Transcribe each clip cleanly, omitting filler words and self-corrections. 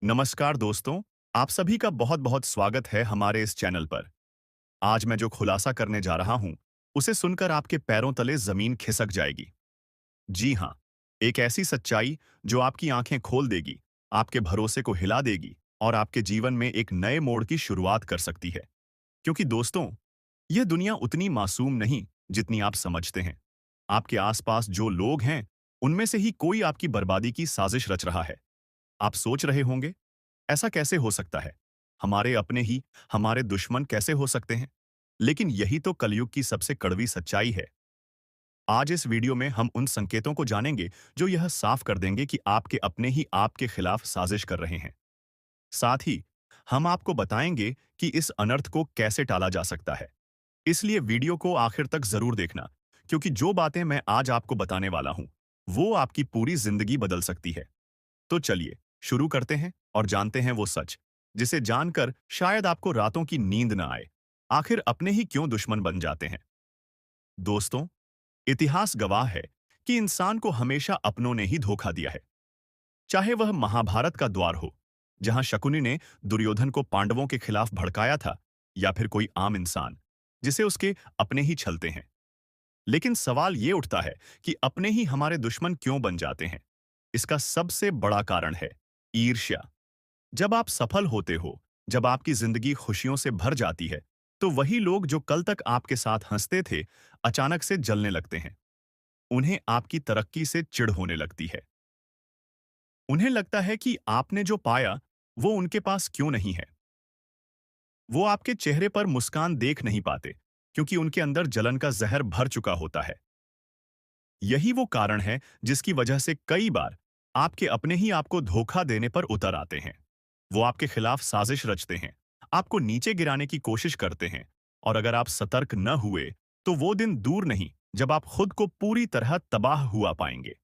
नमस्कार दोस्तों, आप सभी का बहुत-बहुत स्वागत है हमारे इस चैनल पर। आज मैं जो खुलासा करने जा रहा हूं, उसे सुनकर आपके पैरों तले जमीन खिसक जाएगी। जी हां, एक ऐसी सच्चाई जो आपकी आंखें खोल देगी, आपके भरोसे को हिला देगी और आपके जीवन में एक नए मोड़ की शुरुआत कर सकती है। क्योंकि दोस्तों, यह दुनिया उतनी मासूम नहीं जितनी आप समझते हैं। आपके आसपास जो लोग हैं, उनमें से ही कोई आपकी बर्बादी की साजिश रच रहा है। आप सोच रहे होंगे, ऐसा कैसे हो सकता है? हमारे अपने ही हमारे दुश्मन कैसे हो सकते हैं? लेकिन यही तो कलयुग की सबसे कड़वी सच्चाई है। आज इस वीडियो में हम उन संकेतों को जानेंगे जो यह साफ कर देंगे कि आपके अपने ही आपके खिलाफ साजिश कर रहे हैं। साथ ही हम आपको बताएंगे कि इस अनर्थ को कैसे टाला जा सकता है। इसलिए वीडियो को आखिर तक जरूर देखना, क्योंकि जो बातें मैं आज आपको बताने वाला हूं, वो आपकी पूरी जिंदगी बदल सकती है। तो चलिए शुरू करते हैं और जानते हैं वो सच जिसे जानकर शायद आपको रातों की नींद न आए। आखिर अपने ही क्यों दुश्मन बन जाते हैं? दोस्तों, इतिहास गवाह है कि इंसान को हमेशा अपनों ने ही धोखा दिया है। चाहे वह महाभारत का द्वार हो, जहां शकुनी ने दुर्योधन को पांडवों के खिलाफ भड़काया था, या फिर कोई आम इंसान जिसे उसके अपने ही छलते हैं। लेकिन सवाल ये उठता है कि अपने ही हमारे दुश्मन क्यों बन जाते हैं? इसका सबसे बड़ा कारण है ईर्ष्या। जब आप सफल होते हो, जब आपकी जिंदगी खुशियों से भर जाती है, तो वही लोग जो कल तक आपके साथ हंसते थे, अचानक से जलने लगते हैं। उन्हें आपकी तरक्की से चिढ़ होने लगती है। उन्हें लगता है कि आपने जो पाया, वो उनके पास क्यों नहीं है। वो आपके चेहरे पर मुस्कान देख नहीं पाते, क्योंकि उनके अंदर जलन का जहर भर चुका होता है। यही वो कारण है जिसकी वजह से कई बार आपके अपने ही आपको धोखा देने पर उतर आते हैं। वो आपके खिलाफ साजिश रचते हैं, आपको नीचे गिराने की कोशिश करते हैं, और अगर आप सतर्क न हुए, तो वो दिन दूर नहीं जब आप खुद को पूरी तरह तबाह हुआ पाएंगे।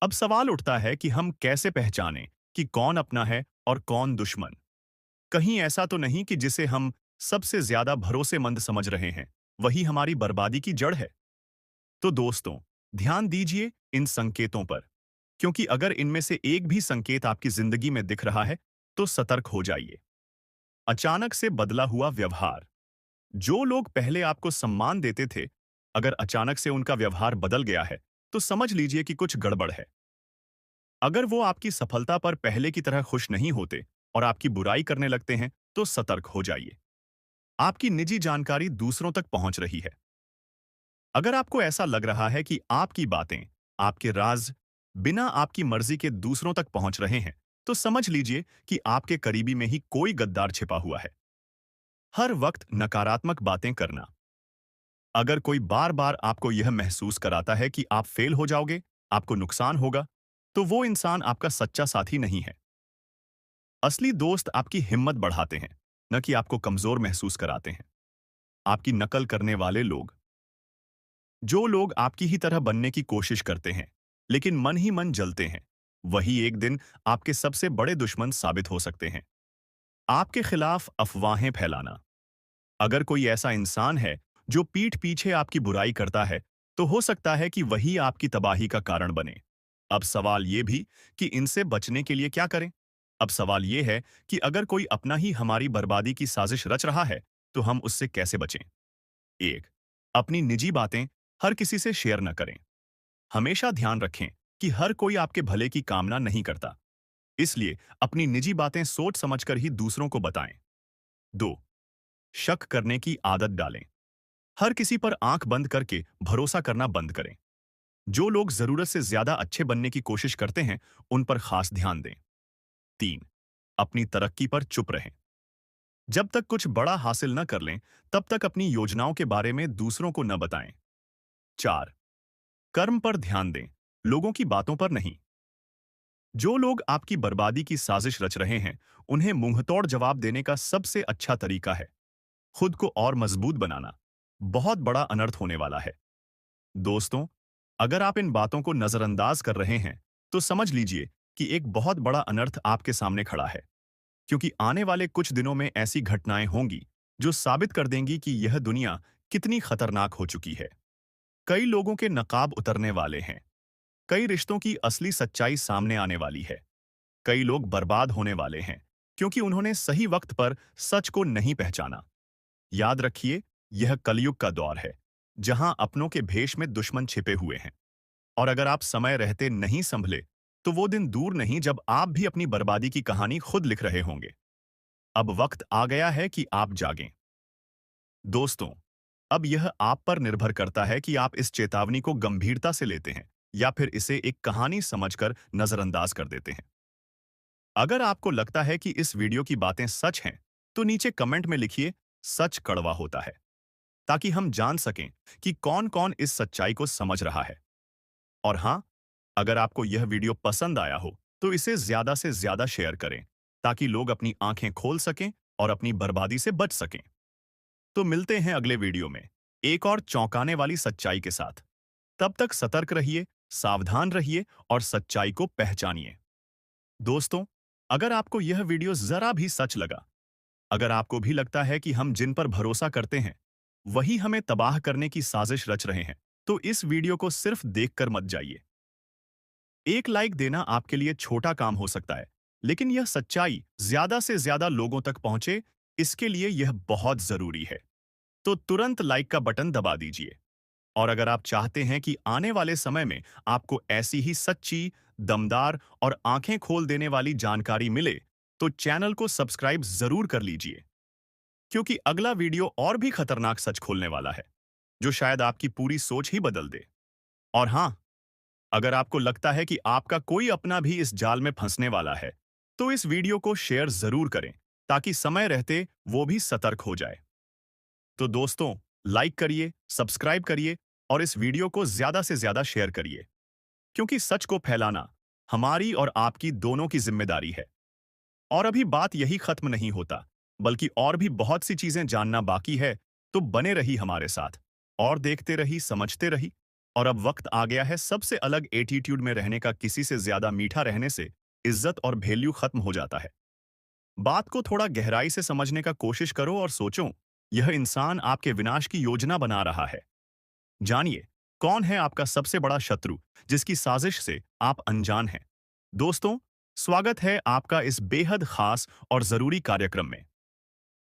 अब सवाल उठता है कि हम कैसे पहचानें कि कौन अपना है और कौन दुश्मन। कहीं ऐसा तो नहीं कि जिसे हम सबसे ज्यादा भरोसेमंद समझ रहे हैं, वही हमारी बर्बादी की जड़ है? तो दोस्तों, ध्यान दीजिए इन संकेतों पर, क्योंकि अगर इनमें से एक भी संकेत आपकी जिंदगी में दिख रहा है, तो सतर्क हो जाइए। अचानक से बदला हुआ व्यवहार। जो लोग पहले आपको सम्मान देते थे, अगर अचानक से उनका व्यवहार बदल गया है, तो समझ लीजिए कि कुछ गड़बड़ है। अगर वो आपकी सफलता पर पहले की तरह खुश नहीं होते और आपकी बुराई करने लगते हैं, तो सतर्क हो जाइए। आपकी निजी जानकारी दूसरों तक पहुंच रही है। अगर आपको ऐसा लग रहा है कि आपकी बातें, आपके राज बिना आपकी मर्जी के दूसरों तक पहुंच रहे हैं, तो समझ लीजिए कि आपके करीबी में ही कोई गद्दार छिपा हुआ है। हर वक्त नकारात्मक बातें करना। अगर कोई बार बार आपको यह महसूस कराता है कि आप फेल हो जाओगे, आपको नुकसान होगा, तो वो इंसान आपका सच्चा साथी नहीं है। असली दोस्त आपकी हिम्मत बढ़ाते हैं, न कि आपको कमजोर महसूस कराते हैं। आपकी नकल करने वाले लोग। जो लोग आपकी ही तरह बनने की कोशिश करते हैं, लेकिन मन ही मन जलते हैं, वही एक दिन आपके सबसे बड़े दुश्मन साबित हो सकते हैं। आपके खिलाफ अफवाहें फैलाना। अगर कोई ऐसा इंसान है जो पीठ पीछे आपकी बुराई करता है, तो हो सकता है कि वही आपकी तबाही का कारण बने। अब सवाल ये भी कि इनसे बचने के लिए क्या करें? अब सवाल ये है कि अगर कोई अपना ही हमारी बर्बादी की साजिश रच रहा है, तो हम उससे कैसे बचें? एक, अपनी निजी बातें हर किसी से शेयर न करें। हमेशा ध्यान रखें कि हर कोई आपके भले की कामना नहीं करता। इसलिए अपनी निजी बातें सोच समझकर ही दूसरों को बताएं। दो, शक करने की आदत डालें। हर किसी पर आंख बंद करके भरोसा करना बंद करें। जो लोग जरूरत से ज्यादा अच्छे बनने की कोशिश करते हैं, उन पर खास ध्यान दें। तीन, अपनी तरक्की पर चुप रहें। जब तक कुछ बड़ा हासिल न कर लें, तब तक अपनी योजनाओं के बारे में दूसरों को न बताएं। चार, कर्म पर ध्यान दें, लोगों की बातों पर नहीं। जो लोग आपकी बर्बादी की साजिश रच रहे हैं, उन्हें मुंहतोड़ जवाब देने का सबसे अच्छा तरीका है खुद को और मजबूत बनाना। बहुत बड़ा अनर्थ होने वाला है। दोस्तों, अगर आप इन बातों को नजरअंदाज कर रहे हैं, तो समझ लीजिए कि एक बहुत बड़ा अनर्थ आपके सामने खड़ा है, क्योंकि आने वाले कुछ दिनों में ऐसी घटनाएं होंगी जो साबित कर देंगी कि यह दुनिया कितनी खतरनाक हो चुकी है। कई लोगों के नकाब उतरने वाले हैं। कई रिश्तों की असली सच्चाई सामने आने वाली है। कई लोग बर्बाद होने वाले हैं क्योंकि उन्होंने सही वक्त पर सच को नहीं पहचाना। याद रखिए, यह कलयुग का दौर है, जहां अपनों के भेष में दुश्मन छिपे हुए हैं। और अगर आप समय रहते नहीं संभले, तो वो दिन दूर नहीं जब आप भी अपनी बर्बादी की कहानी खुद लिख रहे होंगे। अब वक्त आ गया है कि आप जागें। दोस्तों, अब यह आप पर निर्भर करता है कि आप इस चेतावनी को गंभीरता से लेते हैं या फिर इसे एक कहानी समझकर नजरअंदाज कर देते हैं। अगर आपको लगता है कि इस वीडियो की बातें सच हैं, तो नीचे कमेंट में लिखिए, सच कड़वा होता है, ताकि हम जान सकें कि कौन-कौन इस सच्चाई को समझ रहा है। और हाँ, अगर आपको यह वीडियो पसंद आया हो, तो इसे ज्यादा से ज्यादा शेयर करें, ताकि लोग अपनी आंखें खोल सकें और अपनी बर्बादी से बच सकें। तो मिलते हैं अगले वीडियो में, एक और चौंकाने वाली सच्चाई के साथ। तब तक सतर्क रहिए, सावधान रहिए और सच्चाई को पहचानिए। दोस्तों, अगर आपको यह वीडियो जरा भी सच लगा, अगर आपको भी लगता है कि हम जिन पर भरोसा करते हैं, वही हमें तबाह करने की साजिश रच रहे हैं, तो इस वीडियो को सिर्फ देखकर मत जाइए। एक लाइक देना आपके लिए छोटा काम हो सकता है, लेकिन यह सच्चाई ज्यादा से ज्यादा लोगों तक पहुंचे, इसके लिए यह बहुत जरूरी है। तो तुरंत लाइक का बटन दबा दीजिए। और अगर आप चाहते हैं कि आने वाले समय में आपको ऐसी ही सच्ची, दमदार और आंखें खोल देने वाली जानकारी मिले, तो चैनल को सब्सक्राइब जरूर कर लीजिए, क्योंकि अगला वीडियो और भी खतरनाक सच खोलने वाला है, जो शायद आपकी पूरी सोच ही बदल दे। और हाँ, अगर आपको लगता है कि आपका कोई अपना भी इस जाल में फंसने वाला है, तो इस वीडियो को शेयर जरूर करें, ताकि समय रहते वो भी सतर्क हो जाए। तो दोस्तों, लाइक करिए, सब्सक्राइब करिए और इस वीडियो को ज्यादा से ज्यादा शेयर करिए, क्योंकि सच को फैलाना हमारी और आपकी दोनों की जिम्मेदारी है। और अभी बात यही खत्म नहीं होता, बल्कि और भी बहुत सी चीजें जानना बाकी है। तो बने रही हमारे साथ और देखते रही, समझते रही। और अब वक्त आ गया है सबसे अलग एटीट्यूड में रहने का। किसी से ज्यादा मीठा रहने से इज्जत और वैल्यू खत्म हो जाता है। बात को थोड़ा गहराई से समझने का कोशिश करो और सोचो, यह इंसान आपके विनाश की योजना बना रहा है। जानिए, कौन है आपका सबसे बड़ा शत्रु, जिसकी साजिश से आप अनजान हैं। दोस्तों, स्वागत है आपका इस बेहद खास और जरूरी कार्यक्रम में।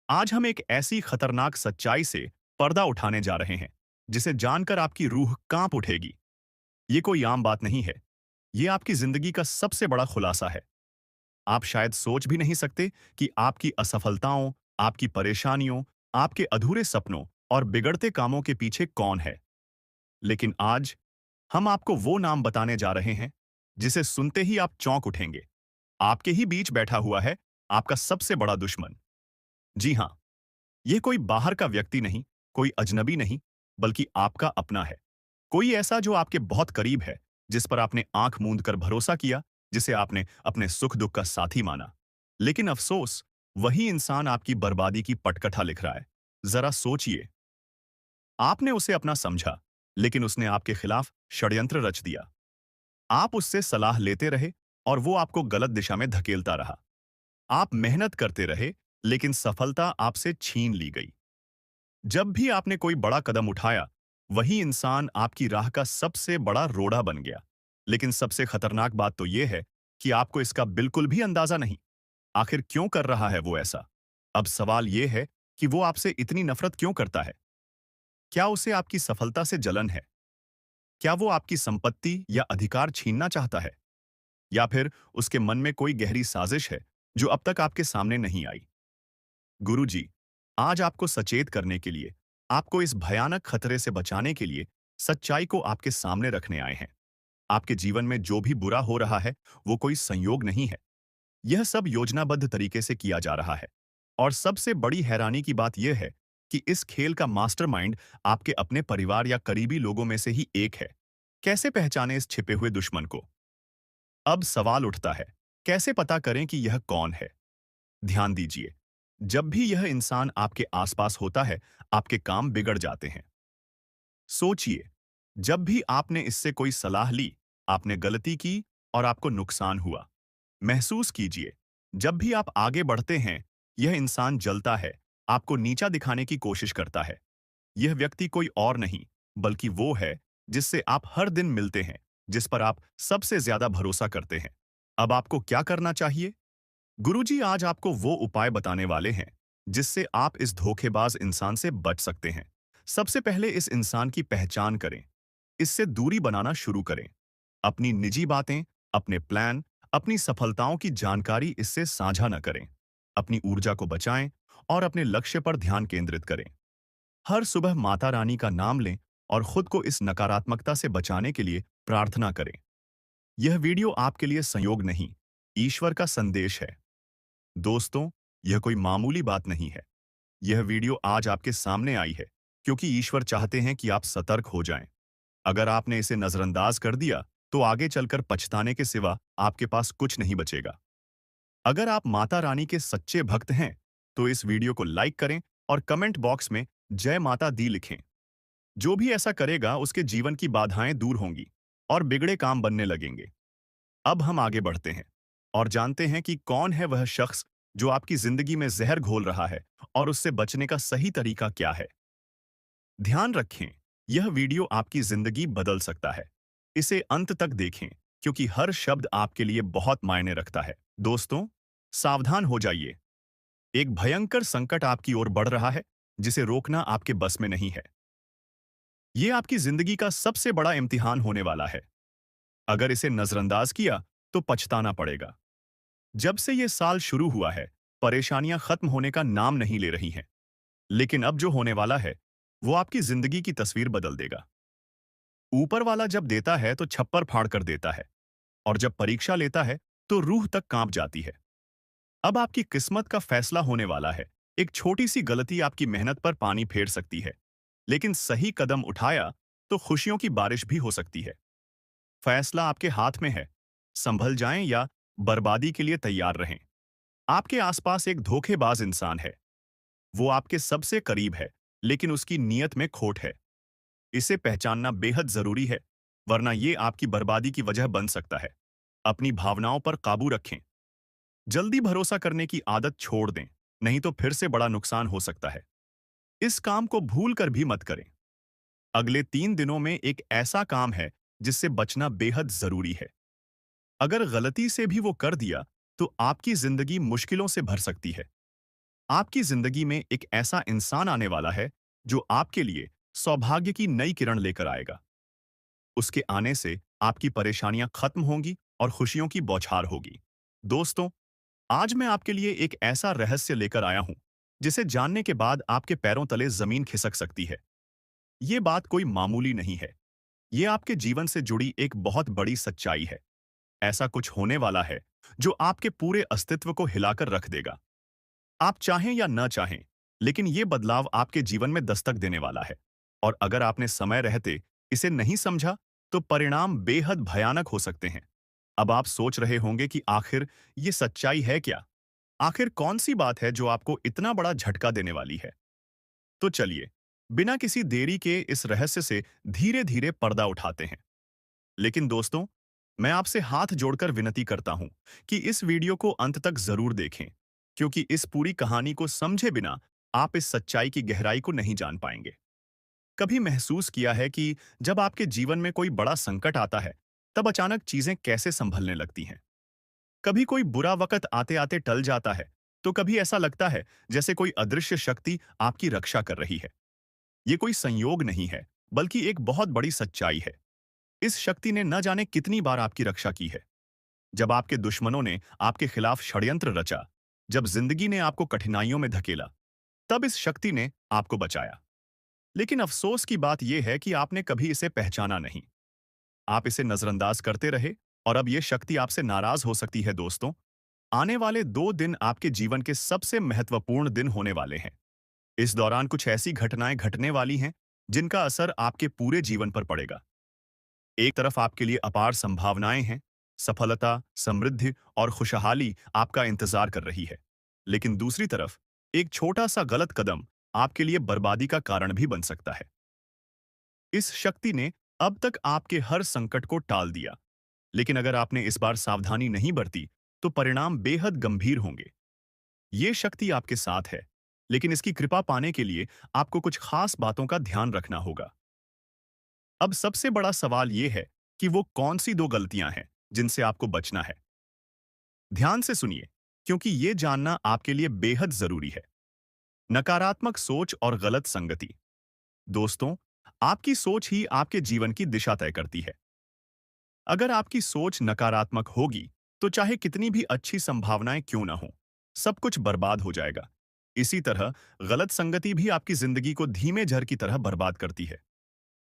आज हम एक ऐसी खतरनाक सच्चाई से पर्दा उठाने जा रहे हैं, जिसे जानकर आपकी रूह कांप उठेगी। ये कोई आम बात नहीं है, ये आपकी जिंदगी का सबसे बड़ा खुलासा है। आप शायद सोच भी नहीं सकते कि आपकी असफलताओं, आपकी परेशानियों, आपके अधूरे सपनों और बिगड़ते कामों के पीछे कौन है। लेकिन आज हम आपको वो नाम बताने जा रहे हैं, जिसे सुनते ही आप चौंक उठेंगे। आपके ही बीच बैठा हुआ है आपका सबसे बड़ा दुश्मन। जी हां, यह कोई बाहर का व्यक्ति नहीं, कोई अजनबी नहीं, बल्कि आपका अपना है। कोई ऐसा जो आपके बहुत करीब है, जिस पर आपने आंख मूंद कर भरोसा किया, जिसे आपने अपने सुख दुख का साथी माना। लेकिन अफसोस, वही इंसान आपकी बर्बादी की पटकथा लिख रहा है। जरा सोचिए, आपने उसे अपना समझा, लेकिन उसने आपके खिलाफ षड्यंत्र रच दिया। आप उससे सलाह लेते रहे और वो आपको गलत दिशा में धकेलता रहा। आप मेहनत करते रहे, लेकिन सफलता आपसे छीन ली गई। जब भी आपने कोई बड़ा कदम उठाया, वही इंसान आपकी राह का सबसे बड़ा रोड़ा बन गया। लेकिन सबसे खतरनाक बात तो यह है कि आपको इसका बिल्कुल भी अंदाजा नहीं। आखिर क्यों कर रहा है वो ऐसा? अब सवाल यह है कि वो आपसे इतनी नफरत क्यों करता है? क्या उसे आपकी सफलता से जलन है? क्या वो आपकी संपत्ति या अधिकार छीनना चाहता है? या फिर उसके मन में कोई गहरी साजिश है जो अब तक आपके सामने नहीं आई? गुरुजी, आज आपको सचेत करने के लिए, आपको इस भयानक खतरे से बचाने के लिए सच्चाई को आपके सामने रखने आए हैं। आपके जीवन में जो भी बुरा हो रहा है, वो कोई संयोग नहीं है। यह सब योजनाबद्ध तरीके से किया जा रहा है। और सबसे बड़ी हैरानी की बात यह है कि इस खेल का मास्टरमाइंड आपके अपने परिवार या करीबी लोगों में से ही एक है। कैसे पहचाने इस छिपे हुए दुश्मन को? अब सवाल उठता है, कैसे पता करें कि यह कौन है? ध्यान दीजिए, जब भी यह इंसान आपके आसपास होता है, आपके काम बिगड़ जाते हैं। सोचिए, जब भी आपने इससे कोई सलाह ली, आपने गलती की और आपको नुकसान हुआ। महसूस कीजिए, जब भी आप आगे बढ़ते हैं, यह इंसान जलता है, आपको नीचा दिखाने की कोशिश करता है। यह व्यक्ति कोई और नहीं, बल्कि वो है जिससे आप हर दिन मिलते हैं, जिस पर आप सबसे ज्यादा भरोसा करते हैं। अब आपको क्या करना चाहिए? गुरुजी आज आपको वो उपाय बताने वाले हैं जिससे आप इस धोखेबाज इंसान से बच सकते हैं। सबसे पहले इस इंसान की पहचान करें। इससे दूरी बनाना शुरू करें। अपनी निजी बातें, अपने प्लान, अपनी सफलताओं की जानकारी इससे साझा न करें। अपनी ऊर्जा को बचाएं और अपने लक्ष्य पर ध्यान केंद्रित करें। हर सुबह माता रानी का नाम लें और खुद को इस नकारात्मकता से बचाने के लिए प्रार्थना करें। यह वीडियो आपके लिए संयोग नहीं, ईश्वर का संदेश है। दोस्तों, यह कोई मामूली बात नहीं है। यह वीडियो आज आपके सामने आई है क्योंकि ईश्वर चाहते हैं कि आप सतर्क हो जाएं। अगर आपने इसे नजरअंदाज कर दिया, तो आगे चलकर पछताने के सिवा आपके पास कुछ नहीं बचेगा। अगर आप माता रानी के सच्चे भक्त हैं, तो इस वीडियो को लाइक करें और कमेंट बॉक्स में जय माता दी लिखें। जो भी ऐसा करेगा, उसके जीवन की बाधाएं दूर होंगी और बिगड़े काम बनने लगेंगे। अब हम आगे बढ़ते हैं और जानते हैं कि कौन है वह शख्स जो आपकी जिंदगी में जहर घोल रहा है और उससे बचने का सही तरीका क्या है। ध्यान रखें, यह वीडियो आपकी जिंदगी बदल सकता है। इसे अंत तक देखें क्योंकि हर शब्द आपके लिए बहुत मायने रखता है। दोस्तों, सावधान हो जाइए। एक भयंकर संकट आपकी ओर बढ़ रहा है जिसे रोकना आपके बस में नहीं है। यह आपकी जिंदगी का सबसे बड़ा इम्तिहान होने वाला है। अगर इसे नजरअंदाज किया तो पछताना पड़ेगा। जब से यह साल शुरू हुआ है, परेशानियां खत्म होने का नाम नहीं ले रही हैं। लेकिन अब जो होने वाला है, वो आपकी जिंदगी की तस्वीर बदल देगा। ऊपर वाला जब देता है तो छप्पर फाड़ कर देता है, और जब परीक्षा लेता है तो रूह तक कांप जाती है। अब आपकी किस्मत का फैसला होने वाला है। एक छोटी सी गलती आपकी मेहनत पर पानी फेर सकती है, लेकिन सही कदम उठाया तो खुशियों की बारिश भी हो सकती है। फैसला आपके हाथ में है। संभल जाएं या बर्बादी के लिए तैयार रहें। आपके आसपास एक धोखेबाज इंसान है। वो आपके सबसे करीब है, लेकिन उसकी नीयत में खोट है। इसे पहचानना बेहद जरूरी है, वरना ये आपकी बर्बादी की वजह बन सकता है। अपनी भावनाओं पर काबू रखें। जल्दी भरोसा करने की आदत छोड़ दें, नहीं तो फिर से बड़ा नुकसान हो सकता है। इस काम को भूल कर भी मत करें। अगले 3 दिनों में एक ऐसा काम है जिससे बचना बेहद जरूरी है। अगर गलती से भी वो कर दिया, तो आपकी जिंदगी मुश्किलों से भर सकती है। आपकी जिंदगी में एक ऐसा इंसान आने वाला है जो आपके लिए सौभाग्य की नई किरण लेकर आएगा। उसके आने से आपकी परेशानियां खत्म होंगी और खुशियों की बौछार होगी। दोस्तों, आज मैं आपके लिए एक ऐसा रहस्य लेकर आया हूं जिसे जानने के बाद आपके पैरों तले जमीन खिसक सकती है। ये बात कोई मामूली नहीं है। ये आपके जीवन से जुड़ी एक बहुत बड़ी सच्चाई है। ऐसा कुछ होने वाला है जो आपके पूरे अस्तित्व को हिलाकर रख देगा। आप चाहें या न चाहें, लेकिन ये बदलाव आपके जीवन में दस्तक देने वाला है। और अगर आपने समय रहते इसे नहीं समझा, तो परिणाम बेहद भयानक हो सकते हैं। अब आप सोच रहे होंगे कि आखिर ये सच्चाई है क्या? आखिर कौन सी बात है जो आपको इतना बड़ा झटका देने वाली है? तो चलिए, बिना किसी देरी के इस रहस्य से धीरे-धीरे पर्दा उठाते हैं। लेकिन दोस्तों, मैं आपसे हाथ जोड़कर विनती करता हूं कि इस वीडियो को अंत तक जरूर देखें, क्योंकि इस पूरी कहानी को समझे बिना आप इस सच्चाई की गहराई को नहीं जान पाएंगे। कभी महसूस किया है कि जब आपके जीवन में कोई बड़ा संकट आता है, तब अचानक चीजें कैसे संभलने लगती हैं? कभी कोई बुरा वक्त आते-आते टल जाता है, तो कभी ऐसा लगता है जैसे कोई अदृश्य शक्ति आपकी रक्षा कर रही है। ये कोई संयोग नहीं है, बल्कि एक बहुत बड़ी सच्चाई है। इस शक्ति ने न जाने कितनी बार आपकी रक्षा की है। जब आपके दुश्मनों ने आपके खिलाफ षड्यंत्र रचा, जब जिंदगी ने आपको कठिनाइयों में धकेला, तब इस शक्ति ने आपको बचाया। लेकिन अफसोस की बात यह है कि आपने कभी इसे पहचाना नहीं। आप इसे नजरअंदाज करते रहे और अब यह शक्ति आपसे नाराज हो सकती है। दोस्तों, आने वाले 2 दिन आपके जीवन के सबसे महत्वपूर्ण दिन होने वाले हैं। इस दौरान कुछ ऐसी घटनाएं घटने वाली हैं जिनका असर आपके पूरे जीवन पर पड़ेगा। एक तरफ आपके लिए अपार संभावनाएं हैं, सफलता, समृद्धि और खुशहाली आपका इंतजार कर रही है। लेकिन दूसरी तरफ एक छोटा सा गलत कदम आपके लिए बर्बादी का कारण भी बन सकता है। इस शक्ति ने अब तक आपके हर संकट को टाल दिया, लेकिन अगर आपने इस बार सावधानी नहीं बरती, तो परिणाम बेहद गंभीर होंगे। ये शक्ति आपके साथ है, लेकिन इसकी कृपा पाने के लिए आपको कुछ खास बातों का ध्यान रखना होगा। अब सबसे बड़ा सवाल यह है कि वो कौन सी 2 गलतियां हैं जिनसे आपको बचना है। ध्यान से सुनिए, क्योंकि ये जानना आपके लिए बेहद जरूरी है। नकारात्मक सोच और गलत संगति। दोस्तों, आपकी सोच ही आपके जीवन की दिशा तय करती है। अगर आपकी सोच नकारात्मक होगी, तो चाहे कितनी भी अच्छी संभावनाएं क्यों ना हो, सब कुछ बर्बाद हो जाएगा। इसी तरह गलत संगति भी आपकी जिंदगी को धीमे झर की तरह बर्बाद करती है।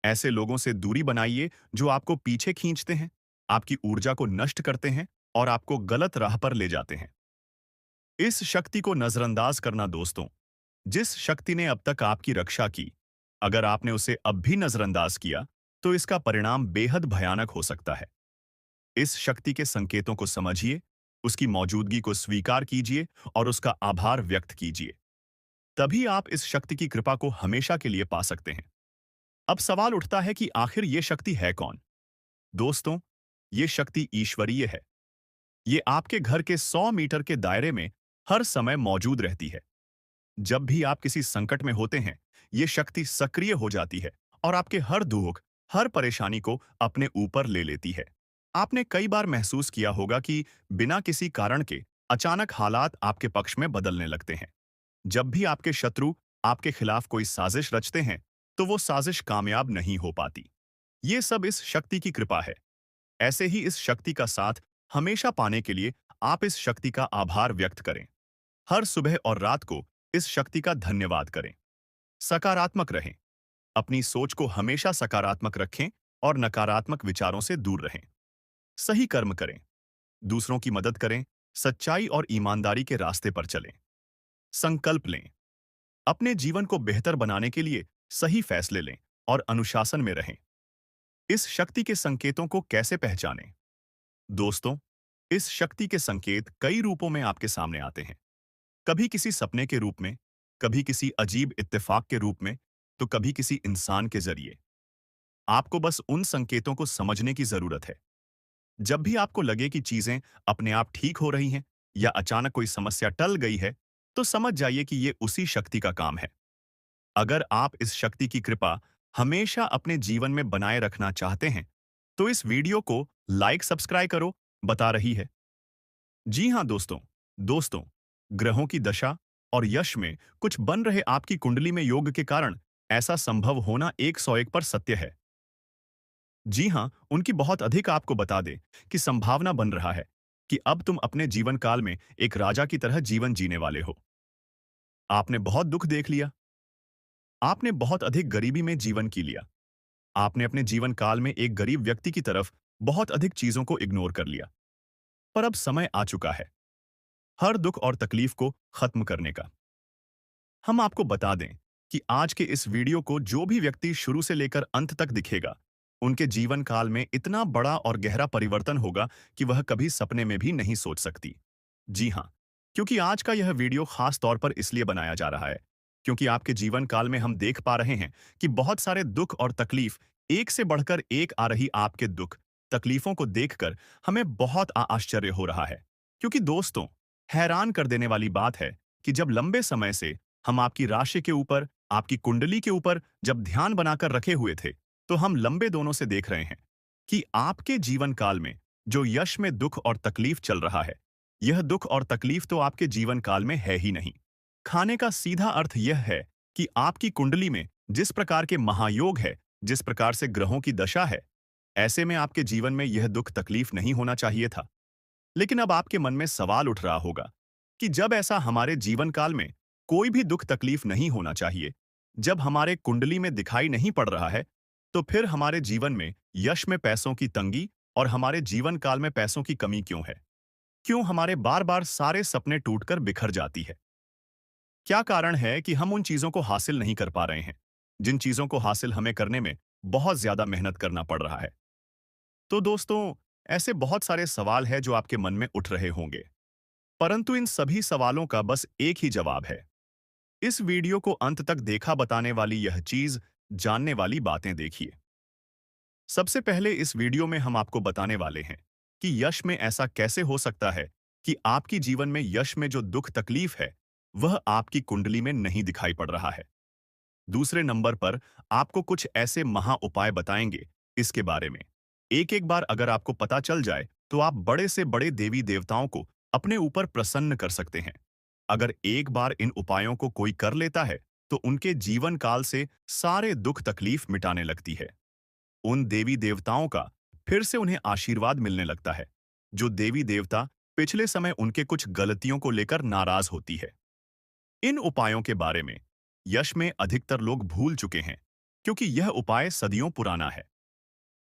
ऐसे लोगों से दूरी बनाइए जो आपको पीछे खींचते हैं, आपकी ऊर्जा को नष्ट करते हैं और आपको गलत राह पर ले जाते हैं। इस शक्ति को नजरअंदाज करना दोस्तों, जिस शक्ति ने अब तक आपकी रक्षा की, अगर आपने उसे अब भी नजरअंदाज किया, तो इसका परिणाम बेहद भयानक हो सकता है। इस शक्ति के संकेतों को समझिए, उसकी मौजूदगी को स्वीकार कीजिए और उसका आभार व्यक्त कीजिए। तभी आप इस शक्ति की कृपा को हमेशा के लिए पा सकते हैं। अब सवाल उठता है कि आखिर ये शक्ति है कौन? दोस्तों, ये शक्ति ईश्वरीय है। ये आपके घर के 100 मीटर के दायरे में हर समय मौजूद रहती है। जब भी आप किसी संकट में होते हैं, ये शक्ति सक्रिय हो जाती है और आपके हर दुख, हर परेशानी को अपने ऊपर ले लेती है। आपने कई बार महसूस किया होगा कि बिना किसी कारण के अचानक हालात आपके पक्ष में बदलने लगते हैं। जब भी आपके शत्रु आपके खिलाफ कोई साजिश रचते हैं, तो वो साजिश कामयाब नहीं हो पाती। ये सब इस शक्ति की कृपा है। ऐसे ही इस शक्ति का साथ हमेशा पाने के लिए आप इस शक्ति का आभार व्यक्त करें। हर सुबह और रात को इस शक्ति का धन्यवाद करें। सकारात्मक रहें। अपनी सोच को हमेशा सकारात्मक रखें और नकारात्मक विचारों से दूर रहें। सही कर्म करें, दूसरों की मदद करें, सच्चाई और ईमानदारी के रास्ते पर चलें। संकल्प लें, अपने जीवन को बेहतर बनाने के लिए सही फैसले लें और अनुशासन में रहें। इस शक्ति के संकेतों को कैसे पहचानें? दोस्तों, इस शक्ति के संकेत कई रूपों में आपके सामने आते हैं। कभी किसी सपने के रूप में, कभी किसी अजीब इत्तेफाक के रूप में, तो कभी किसी इंसान के जरिए। आपको बस उन संकेतों को समझने की जरूरत है। जब भी आपको लगे कि चीजें अपने आप ठीक हो रही हैं या अचानक कोई समस्या टल गई है, तो समझ जाइए कि ये उसी शक्ति का काम है। अगर आप इस शक्ति की कृपा हमेशा अपने जीवन में बनाए रखना चाहते हैं, तो इस वीडियो को लाइक सब्सक्राइब करो, बता रही है। जी हाँ दोस्तों, दोस्तों, ग्रहों की दशा और यश में कुछ बन रहे आपकी कुंडली में योग के कारण ऐसा संभव होना 101 पर सत्य है। जी हाँ, उनकी बहुत अधिक आपको बता दे कि संभावना बन रहा है कि अब तुम अपने जीवन काल में एक राजा की तरह जीवन जीने वाले हो। आपने बहुत दुख देख लिया, आपने बहुत अधिक गरीबी में जीवन की लिया, आपने अपने जीवन काल में एक गरीब व्यक्ति की तरफ बहुत अधिक चीजों को इग्नोर कर लिया। पर अब समय आ चुका है हर दुख और तकलीफ को खत्म करने का। हम आपको बता दें कि आज के इस वीडियो को जो भी व्यक्ति शुरू से लेकर अंत तक दिखेगा, उनके जीवन काल में इतना बड़ा और गहरा परिवर्तन होगा कि वह कभी सपने में भी नहीं सोच सकती। जी हाँ, क्योंकि आज का यह वीडियो खास तौर पर इसलिए बनाया जा रहा है, क्योंकि आपके जीवन काल में हम देख पा रहे हैं कि बहुत सारे दुख और तकलीफ, एक से बढ़कर एक आ रही आपके दुख, तकलीफों को देखकर हमें बहुत आश्चर्य हो रहा है। क्योंकि दोस्तों, हैरान कर देने वाली बात है कि जब लंबे समय से हम आपकी राशि के ऊपर, आपकी कुंडली के ऊपर जब ध्यान बनाकर रखे हुए थे, तो हम लंबे दोनों से देख रहे हैं कि आपके जीवन काल में जो यश में दुख और तकलीफ चल रहा है, यह दुख और तकलीफ तो आपके जीवन काल में है ही नहीं। खाने का सीधा अर्थ यह है कि आपकी कुंडली में जिस प्रकार के महायोग है, जिस प्रकार से ग्रहों की दशा है, ऐसे में आपके जीवन में यह दुख तकलीफ नहीं होना चाहिए था। लेकिन अब आपके मन में सवाल उठ रहा होगा कि जब ऐसा हमारे जीवन काल में कोई भी दुख तकलीफ नहीं होना चाहिए, जब हमारे कुंडली में दिखाई नहीं पड़ रहा है, तो फिर हमारे जीवन में यश में पैसों की तंगी और हमारे जीवन काल में पैसों की कमी क्यों है? क्यों हमारे बार बार सारे सपने टूटकर बिखर जाती है? क्या कारण है कि हम उन चीजों को हासिल नहीं कर पा रहे हैं, जिन चीजों को हासिल हमें करने में बहुत ज्यादा मेहनत करना पड़ रहा है? तो दोस्तों, ऐसे बहुत सारे सवाल हैं जो आपके मन में उठ रहे होंगे, परंतु इन सभी सवालों का बस एक ही जवाब है। इस वीडियो को अंत तक देखा बताने वाली यह चीज, जानने वाली बातें देखिए। सबसे पहले इस वीडियो में हम आपको बताने वाले हैं कि यश में ऐसा कैसे हो सकता है कि आपकी जीवन में यश में जो दुख तकलीफ है, वह आपकी कुंडली में नहीं दिखाई पड़ रहा है। दूसरे नंबर पर आपको कुछ ऐसे महा उपाय बताएंगे इसके बारे में। एक एक बार अगर आपको पता चल जाए, तो आप बड़े से बड़े देवी देवताओं को अपने ऊपर प्रसन्न कर सकते हैं। अगर एक बार इन उपायों को कोई कर लेता है, तो उनके जीवन काल से सारे दुख तकलीफ मिटाने लगती है। उन देवी देवताओं का फिर से उन्हें आशीर्वाद मिलने लगता है, जो देवी देवता पिछले समय उनके कुछ गलतियों को लेकर नाराज होती है। इन उपायों के बारे में यश में अधिकतर लोग भूल चुके हैं, क्योंकि यह उपाय सदियों पुराना है।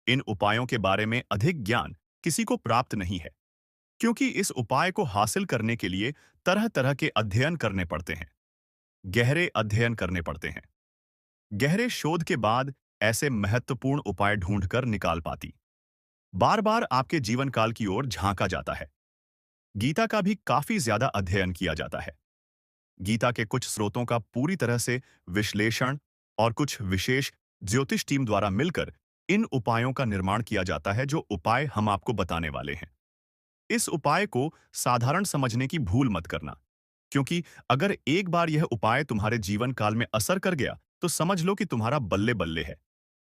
इन उपायों के बारे में अधिक ज्ञान किसी को प्राप्त नहीं है, क्योंकि इस उपाय को हासिल करने के लिए तरह तरह के अध्ययन करने पड़ते हैं, गहरे अध्ययन करने पड़ते हैं। गहरे शोध के बाद ऐसे महत्वपूर्ण उपाय ढूंढकर निकाल पाती। बार बार आपके जीवन काल की ओर झांका जाता है। गीता का भी काफी ज्यादा अध्ययन किया जाता है। गीता के कुछ स्रोतों का पूरी तरह से विश्लेषण और कुछ विशेष ज्योतिष टीम द्वारा मिलकर इन उपायों का निर्माण किया जाता है, जो उपाय हम आपको बताने वाले हैं। इस उपाय को साधारण समझने की भूल मत करना, क्योंकि अगर एक बार यह उपाय तुम्हारे जीवन काल में असर कर गया, तो समझ लो कि तुम्हारा बल्ले बल्ले है।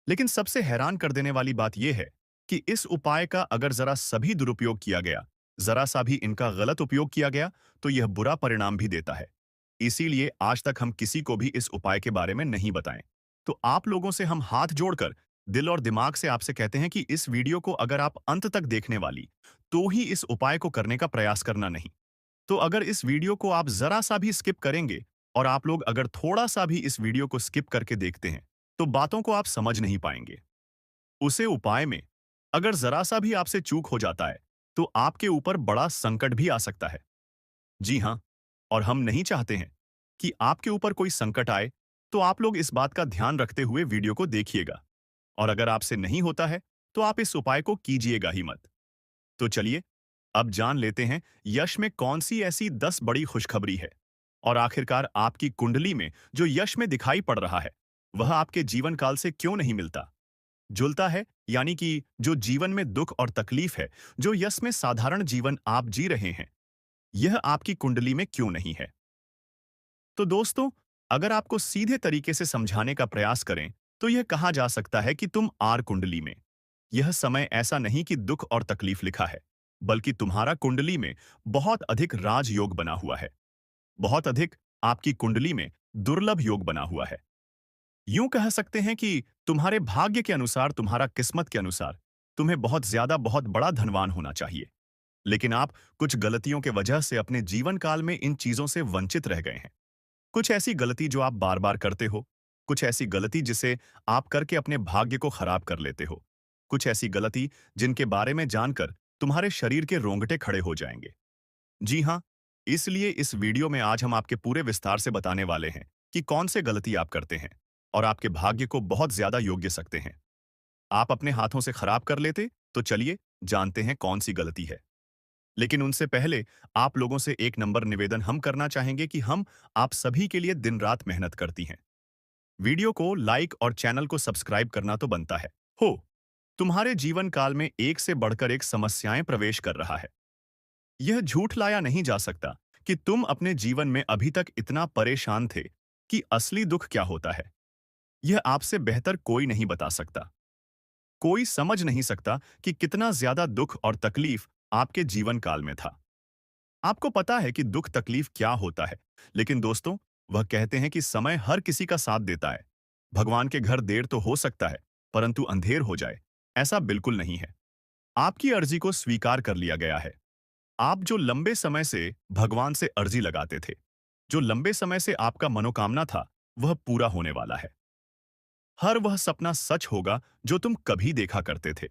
लेकिन सबसे हैरान कर देने वाली बात यह है कि इस उपाय का अगर जरा सभी दुरुपयोग किया गया, जरा सा भी इनका गलत उपयोग किया गया, तो यह बुरा परिणाम भी देता है। इसीलिए आज तक हम किसी को भी इस उपाय के बारे में नहीं बताएं। तो आप लोगों से हम हाथ जोड़कर दिल और दिमाग से आपसे कहते हैं कि इस वीडियो को अगर आप अंत तक देखने वाली, तो ही इस उपाय को करने का प्रयास करना नहीं। तो अगर इस वीडियो को आप जरा सा भी स्किप करेंगे, और आप लोग अगर थोड़ा सा भी इस वीडियो को स्किप करके देखते हैं, तो बातों को आप समझ नहीं पाएंगे। उसे उपाय में अगर जरा सा भी आपसे चूक हो जाता है, तो आपके ऊपर बड़ा संकट भी आ सकता है। जी हाँ, और हम नहीं चाहते हैं कि आपके ऊपर कोई संकट आए, तो आप लोग इस बात का ध्यान रखते हुए वीडियो को देखिएगा। और अगर आपसे नहीं होता है, तो आप इस उपाय को कीजिएगा ही मत। तो चलिए, अब जान लेते हैं यश में कौन सी ऐसी 10 बड़ी खुशखबरी है। और आखिरकार आपकी कुंडली में जो यश में दिखाई पड़ रहा है, वह आपके जीवन काल से क्यों नहीं मिलता, जुलता है, यानी कि जो जीवन में दुख और तकलीफ है, जो यश में साधारण जीवन आप जी रहे हैं, यह आपकी कुंडली में क्यों नहीं है। तो दोस्तों, अगर आपको सीधे तरीके से समझाने का प्रयास करें, तो यह कहा जा सकता है कि तुम आर कुंडली में। यह समय ऐसा नहीं कि दुख और तकलीफ लिखा है, बल्कि तुम्हारा कुंडली में बहुत अधिक राजयोग बना हुआ है। बहुत अधिक आपकी कुंडली में दुर्लभ योग बना हुआ है। यूं कह सकते हैं कि तुम्हारे भाग्य के अनुसार, तुम्हारा किस्मत के अनुसार, तुम्हें बहुत ज्यादा बहुत बड़ा धनवान होना चाहिए। लेकिन आप कुछ गलतियों के वजह से अपने जीवन काल में इन चीजों से वंचित रह गए हैं। कुछ ऐसी गलती जो आप बार बार करते हो, कुछ ऐसी गलती जिसे आप करके अपने भाग्य को खराब कर लेते हो, कुछ ऐसी गलती जिनके बारे में जानकर तुम्हारे शरीर के रोंगटे खड़े हो जाएंगे। जी हाँ, इसलिए इस वीडियो में आज हम आपके पूरे विस्तार से बताने वाले हैं कि कौन से गलती आप करते हैं और आपके भाग्य को बहुत ज्यादा योग्य सकते हैं। आप अपने हाथों से खराब कर लेते, तो चलिए जानते हैं कौन सी गलती है। लेकिन उनसे पहले आप लोगों से एक नंबर निवेदन हम करना चाहेंगे कि हम आप सभी के लिए दिन रात मेहनत करती हैं। वीडियो को लाइक और चैनल को सब्सक्राइब करना तो बनता है। हो, तुम्हारे जीवन काल में एक से बढ़कर एक समस्याएं प्रवेश कर रहा है। यह झूठ लाया नहीं जा सकता कि तुम अपने जीवन में अभी तक इतना परेशान थे कि असली दुख क्या होता है, यह आपसे बेहतर कोई नहीं बता सकता। कोई समझ नहीं सकता कि कितना ज्यादा दुख और तकलीफ आपके जीवन काल में था। आपको पता है कि दुख तकलीफ क्या होता है, लेकिन दोस्तों, वह कहते हैं कि समय हर किसी का साथ देता है। भगवान के घर देर तो हो सकता है, परंतु अंधेर हो जाए, ऐसा बिल्कुल नहीं है। आपकी अर्जी को स्वीकार कर लिया गया है। आप जो लंबे समय से भगवान से अर्जी लगाते थे, जो लंबे समय से आपका मनोकामना था, वह पूरा होने वाला है। हर वह सपना सच होगा जो तुम कभी देखा करते थे।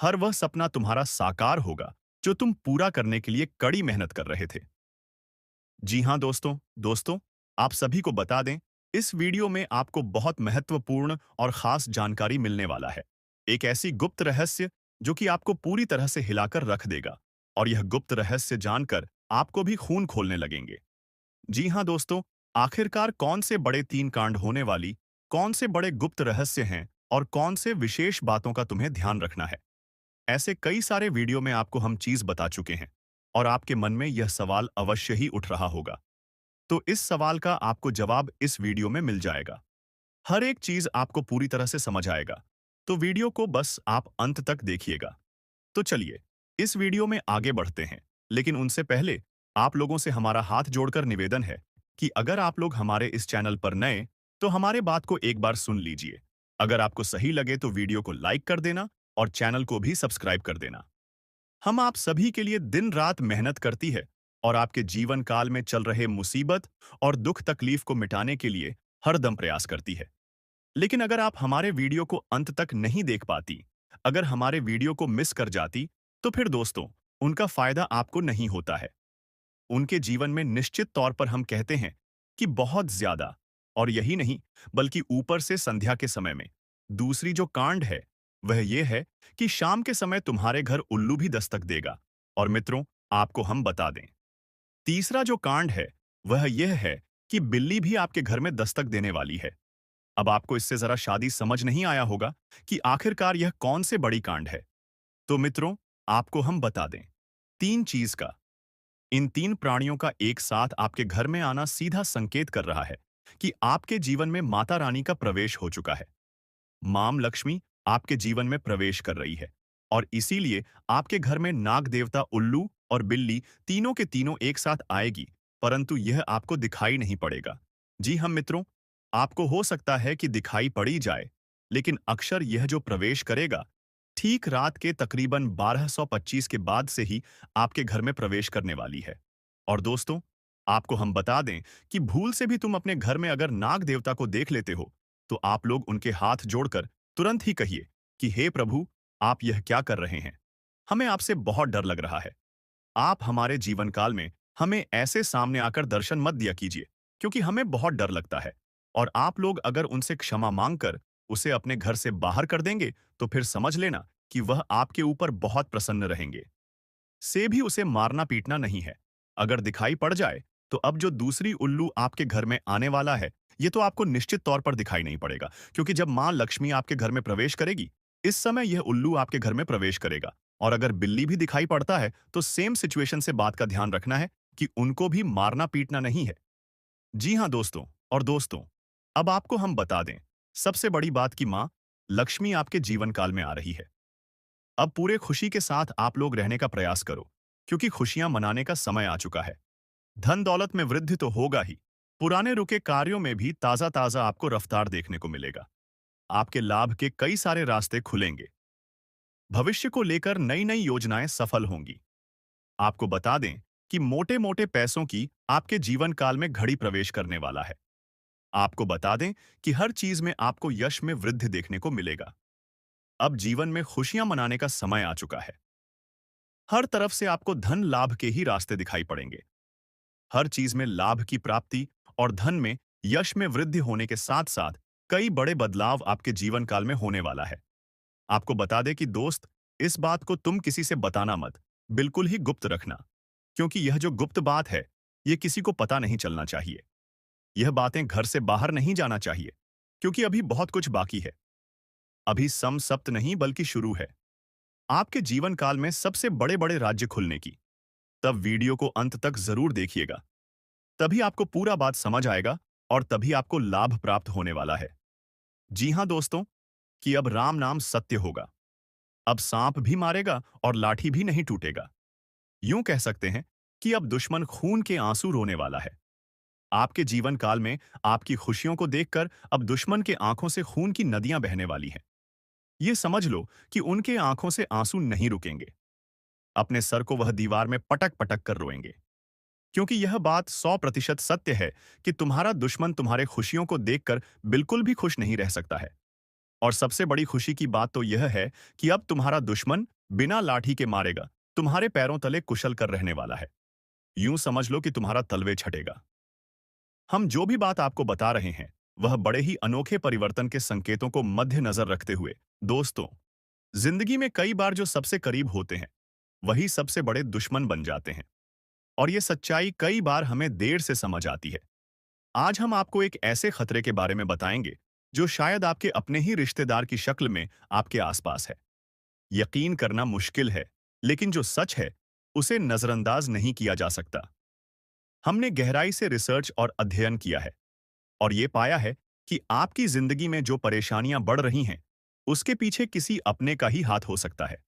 हर वह सपना तुम्हारा साकार होगा जो तुम पूरा करने के लिए कड़ी मेहनत कर रहे थे। जी हाँ दोस्तों, आप सभी को बता दें, इस वीडियो में आपको बहुत महत्वपूर्ण और खास जानकारी मिलने वाला है। एक ऐसी गुप्त रहस्य जो कि आपको पूरी तरह से हिलाकर रख देगा, और यह गुप्त रहस्य जानकर आपको भी खून खोलने लगेंगे। जी हाँ दोस्तों, आखिरकार कौन से बड़े 3 कांड होने वाली, कौन से बड़े गुप्त रहस्य हैं और कौन से विशेष बातों का तुम्हें ध्यान रखना है। ऐसे कई सारे वीडियो में आपको हम चीज बता चुके हैं, और आपके मन में यह सवाल अवश्य ही उठ रहा होगा। तो इस सवाल का आपको जवाब इस वीडियो में मिल जाएगा। हर एक चीज आपको पूरी तरह से समझ आएगा। तो वीडियो को बस आप अंत तक देखिएगा। तो चलिए, इस वीडियो में आगे बढ़ते हैं लेकिन उनसे पहले आप लोगों से हमारा हाथ जोड़कर निवेदन है कि अगर आप लोग हमारे इस चैनल पर नए, तो हमारे बात को एक बार सुन लीजिए। अगर आपको सही लगे तो वीडियो को लाइक कर देना और चैनल को भी सब्सक्राइब कर देना। हम आप सभी के लिए दिन रात मेहनत करती है और आपके जीवन काल में चल रहे मुसीबत और दुख तकलीफ को मिटाने के लिए हरदम प्रयास करती है। लेकिन अगर आप हमारे वीडियो को अंत तक नहीं देख पाती, अगर हमारे वीडियो को मिस कर जाती, तो फिर दोस्तों, उनका फायदा आपको नहीं होता है। उनके जीवन में निश्चित तौर पर हम कहते हैं कि बहुत ज्यादा, और यही नहीं, बल्कि ऊपर से संध्या के समय में दूसरी जो कांड है, वह यह है कि शाम के समय तुम्हारे घर उल्लू भी दस्तक देगा। और मित्रों, आपको हम बता दें, तीसरा जो कांड है, वह यह है कि बिल्ली भी आपके घर में दस्तक देने वाली है। अब आपको इससे जरा शादी समझ नहीं आया होगा कि आखिरकार यह कौन से बड़ी कांड है। तो मित्रों, आपको हम बता दें, तीन चीज का, इन तीन प्राणियों का एक साथ आपके घर में आना सीधा संकेत कर रहा है कि आपके जीवन में माता रानी का प्रवेश हो चुका है। माम लक्ष्मी आपके जीवन में प्रवेश कर रही है और इसीलिए आपके घर में नाग देवता उल्लू और बिल्ली तीनों के तीनों एक साथ आएगी, परंतु यह आपको दिखाई नहीं पड़ेगा। जी हम मित्रों, आपको हो सकता है कि दिखाई पड़ी जाए, लेकिन अक्षर यह जो प्रवेश करेगा, ठीक रात के तकरीबन 1225 के बाद से ही आपके घर में प्रवेश करने वाली है। और दोस्तों, आपको हम बता दें कि भूल से भी तुम अपने घर में अगर नाग देवता को देख लेते हो, तो आप लोग उनके हाथ जोड़कर तुरंत ही कहिए कि हे प्रभु, आप यह क्या कर रहे हैं? हमें आपसे बहुत डर लग रहा है। आप हमारे जीवन काल में हमें ऐसे सामने आकर दर्शन मत दिया कीजिए, क्योंकि हमें बहुत डर लगता है। और आप लोग अगर उनसे क्षमा मांगकर उसे अपने घर से बाहर कर देंगे, तो फिर समझ लेना कि वह आपके ऊपर बहुत प्रसन्न रहेंगे। से भी उसे मारना पीटना नहीं है। अगर दिखाई पड़ जाए, तो अब जो दूसरी उल्लू आपके घर में आने वाला है, ये तो आपको निश्चित तौर पर दिखाई नहीं पड़ेगा, क्योंकि जब मां लक्ष्मी आपके घर में प्रवेश करेगी, इस समय यह उल्लू आपके घर में प्रवेश करेगा। और अगर बिल्ली भी दिखाई पड़ता है, तो सेम सिचुएशन से बात का ध्यान रखना है कि उनको भी मारना पीटना नहीं है। जी हाँ दोस्तों, और दोस्तों, अब आपको हम बता दें, सबसे बड़ी बात कि मां लक्ष्मी आपके जीवन काल में आ रही है। अब पूरे खुशी के साथ आप लोग रहने का प्रयास करो, क्योंकि खुशियां मनाने का समय आ चुका है। धन दौलत में वृद्धि तो होगा ही, पुराने रुके कार्यों में भी ताजा ताजा आपको रफ्तार देखने को मिलेगा। आपके लाभ के कई सारे रास्ते खुलेंगे। भविष्य को लेकर नई नई योजनाएं सफल होंगी। आपको बता दें कि मोटे मोटे पैसों की आपके जीवन काल में घड़ी प्रवेश करने वाला है। आपको बता दें कि हर चीज में आपको यश में वृद्धि देखने को मिलेगा। अब जीवन में खुशियां मनाने का समय आ चुका है। हर तरफ से आपको धन लाभ के ही रास्ते दिखाई पड़ेंगे। हर चीज में लाभ की प्राप्ति और धन में यश में वृद्धि होने के साथ साथ कई बड़े बदलाव आपके जीवन काल में होने वाला है। आपको बता दें कि दोस्त, इस बात को तुम किसी से बताना मत, बिल्कुल ही गुप्त रखना, क्योंकि यह जो गुप्त बात है, यह किसी को पता नहीं चलना चाहिए। यह बातें घर से बाहर नहीं जाना चाहिए, क्योंकि अभी बहुत कुछ बाकी है। अभी सम सप्त नहीं बल्कि शुरू है आपके जीवन काल में सबसे बड़े बड़े राज्य खुलने की। तब वीडियो को अंत तक जरूर देखिएगा, तभी आपको पूरा बात समझ आएगा और तभी आपको लाभ प्राप्त होने वाला है। जी हां दोस्तों, कि अब राम नाम सत्य होगा। अब सांप भी मारेगा और लाठी भी नहीं टूटेगा। यूं कह सकते हैं कि अब दुश्मन खून के आंसू रोने वाला है। आपके जीवन काल में आपकी खुशियों को देखकर अब दुश्मन के आंखों से खून की नदियां बहने वाली हैं। ये समझ लो कि उनके आंखों से आंसू नहीं रुकेंगे। अपने सर को वह दीवार में पटक पटक कर रोएंगे, क्योंकि यह बात 100% सत्य है कि तुम्हारा दुश्मन तुम्हारे खुशियों को देखकर बिल्कुल भी खुश नहीं रह सकता है। और सबसे बड़ी खुशी की बात तो यह है कि अब तुम्हारा दुश्मन बिना लाठी के मारेगा तुम्हारे पैरों तले कुशल कर रहने वाला है। यूं समझ लो कि तुम्हारा तलवे छटेगा। हम जो भी बात आपको बता रहे हैं, वह बड़े ही अनोखे परिवर्तन के संकेतों को मद्देनजर रखते हुए। दोस्तों, जिंदगी में कई बार जो सबसे करीब होते हैं, वही सबसे बड़े दुश्मन बन जाते हैं। और ये सच्चाई कई बार हमें देर से समझ आती है। आज हम आपको एक ऐसे खतरे के बारे में बताएंगे, जो शायद आपके अपने ही रिश्तेदार की शक्ल में आपके आसपास है। यकीन करना मुश्किल है, लेकिन जो सच है, उसे नजरअंदाज नहीं किया जा सकता। हमने गहराई से रिसर्च और अध्ययन किया है और ये पाया है कि आपकी जिंदगी में जो परेशानियां बढ़ रही हैं, उसके पीछे किसी अपने का ही हाथ हो सकता है।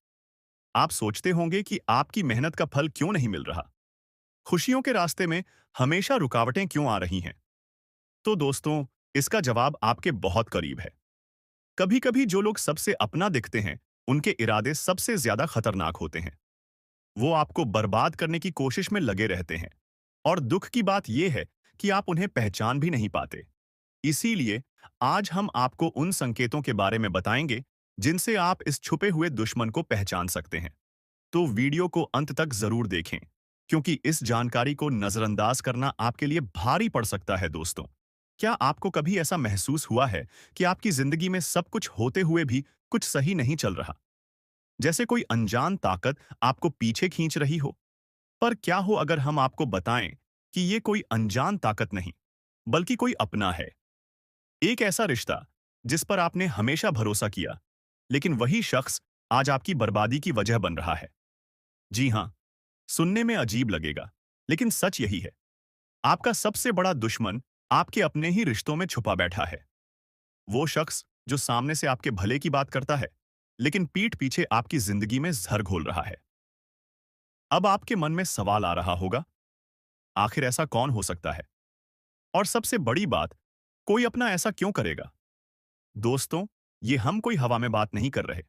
आप सोचते होंगे कि आपकी मेहनत का फल क्यों नहीं मिल रहा? खुशियों के रास्ते में हमेशा रुकावटें क्यों आ रही हैं? तो दोस्तों, इसका जवाब आपके बहुत करीब है। कभी-कभी जो लोग सबसे अपना दिखते हैं, उनके इरादे सबसे ज्यादा खतरनाक होते हैं। वो आपको बर्बाद करने की कोशिश में लगे रहते हैं। और दुख की बात यह है कि आप उन्हें पहचान भी नहीं पाते। इसीलिए आज हम आपको उन संकेतों के बारे में बताएंगे, जिनसे आप इस छुपे हुए दुश्मन को पहचान सकते हैं। तो वीडियो को अंत तक जरूर देखें, क्योंकि इस जानकारी को नजरअंदाज करना आपके लिए भारी पड़ सकता है दोस्तों। क्या आपको कभी ऐसा महसूस हुआ है कि आपकी जिंदगी में सब कुछ होते हुए भी कुछ सही नहीं चल रहा? जैसे कोई अनजान ताकत आपको पीछे खींच रही हो? पर क्या हो अगर हम आपको बताएं कि ये कोई अनजान ताकत नहीं, बल्कि कोई अपना है। एक ऐसा रिश्ता जिस पर आपने हमेशा भरोसा किया, लेकिन वही शख्स आज आपकी बर्बादी की वजह बन रहा है। जी हाँ, सुनने में अजीब लगेगा, लेकिन सच यही है। आपका सबसे बड़ा दुश्मन आपके अपने ही रिश्तों में छुपा बैठा है। वो शख्स जो सामने से आपके भले की बात करता है, लेकिन पीठ पीछे आपकी जिंदगी में जहर घोल रहा है। अब आपके मन में सवाल आ रहा होगा, आखिर ऐसा कौन हो सकता है? और सबसे बड़ी बात, कोई अपना ऐसा क्यों करेगा? दोस्तों, ये हम कोई हवा में बात नहीं कर रहे।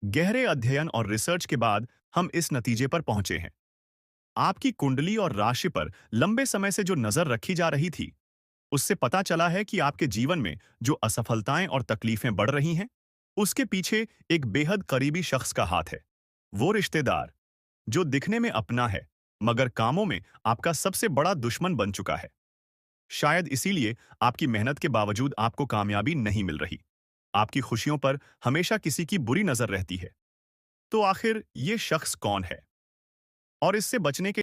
गहरे अध्ययन और रिसर्च के बाद हम इस नतीजे पर पहुंचे हैं। आपकी कुंडली और राशि पर लंबे समय से जो नजर रखी जा रही थी, उससे पता चला है कि आपके जीवन में जो असफलताएं और तकलीफें बढ़ रही हैं, उसके पीछे एक बेहद करीबी शख्स का हाथ है। वो रिश्तेदार जो दिखने में अपना है, मगर कामों में आपका सबसे बड़ा दुश्मन बन चुका है। शायद इसीलिए आपकी मेहनत के बावजूद आपको कामयाबी नहीं मिल रही। आपकी खुशियों पर हमेशा किसी की बुरी नजर रहती है। तो आखिर ये शख्स कौन है? और इससे बचने के